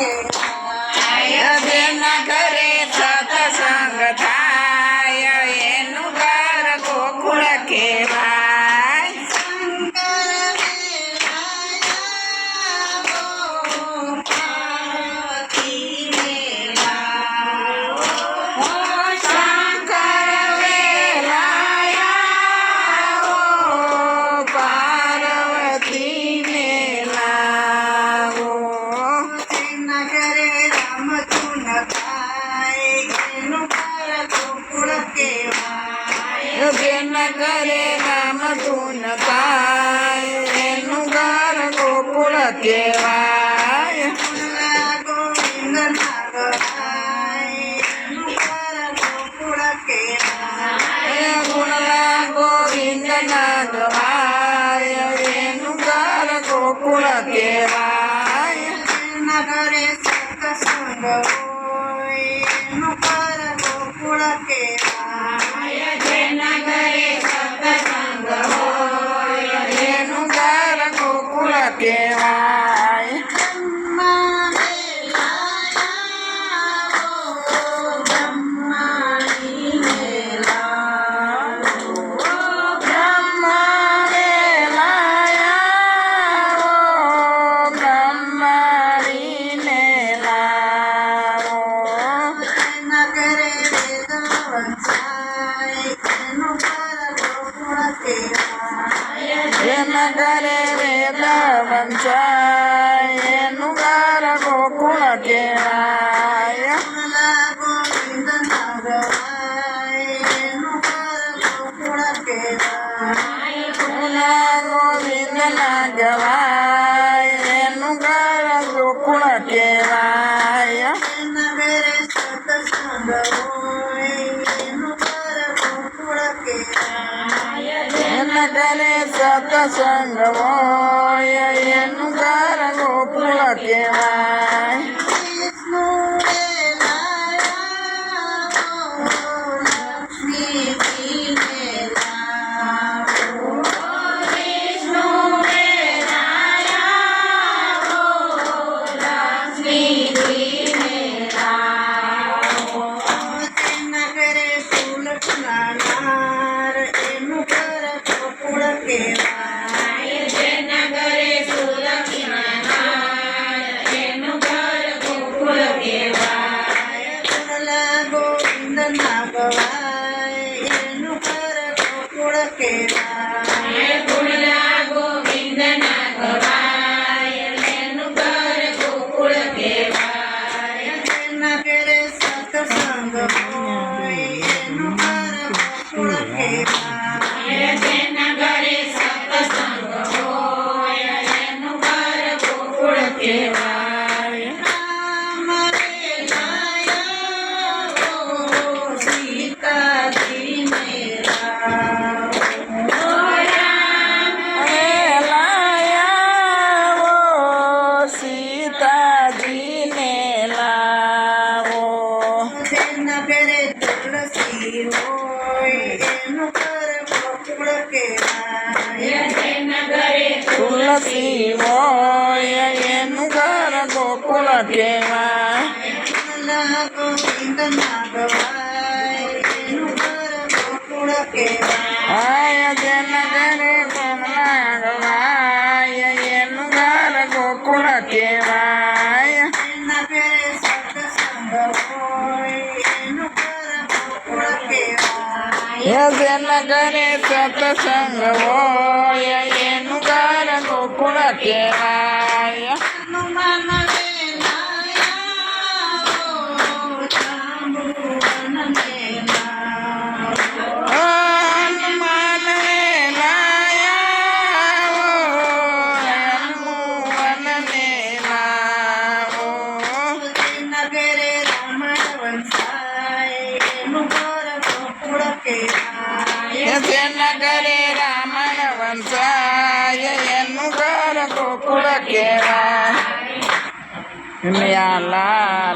કેવાય જેના ઘરે સત્સંગ થાય એનું ઘર ગોકુળ કહેવાય જેના ઘરે રામ ધૂન થાય એનું ઘર ગોકુળ કહેવાય ગોવિંદ ના ગુણલા ગોવિંદ ના ગવાય એનું ઘર ગોકુળ કહેવાય જેના ઘરે સત્સંગ હોય એનું ઘર ગોકુળ કહેવાય જેના ઘરે સત્સંગ હોય એનું ઘર ગોકુળ કહેવાય જેના ઘરે વેદ વંચાય એનું ઘર ગોકુળ કહેવાય ગોવિંદ ના ગવાય એનું ઘર ગોકુળ કહેવાય ગોવિંદ ના ગવાય એનું ઘર ગોકુળ કહેવાય જેના ઘરે સત્સંગ હોય એનું ઘર ગોકુળ કહેવાય જેના ઘરે સત્સંગ હોય એનું ઘર ગોકુળ કહેવાય વિષ્ણુ ગોવિંદ ના ગવાય એનું ઘર ગોકુળ કહેવાય ગોવિંદ ના ગવાય એનું ઘર ગોકુળ કહેવાય જેના ઘરે સત્સંગ હોય એનું ઘર ગોકુળ કહેવાય જેના ઘરે સત્સંગ હોય એનું ઘર ગોકુળ કહેવાય તુલસી હોય એનું ઘર ગોકુળ કહેવાય તુલસી હોય એનું ઘર ગોકુળ કહેવાય ગોવિંદ ના ગવાય એનું ઘર ગોકુળ કહેવાય જેના ઘરે કમલા ગવાય એનું ઘર ગોકુળ કહેવાય જેના ઘરે સત્સંગ હોય એનું ઘર ગોકુળ કહેવાય જેના ઘરે સત્સંગ હોય એનું ઘર ગોકુળ કહેવાય જેના ઘરે રામણ વંશાય એનું ઘર ગોકુળ કહેવાય.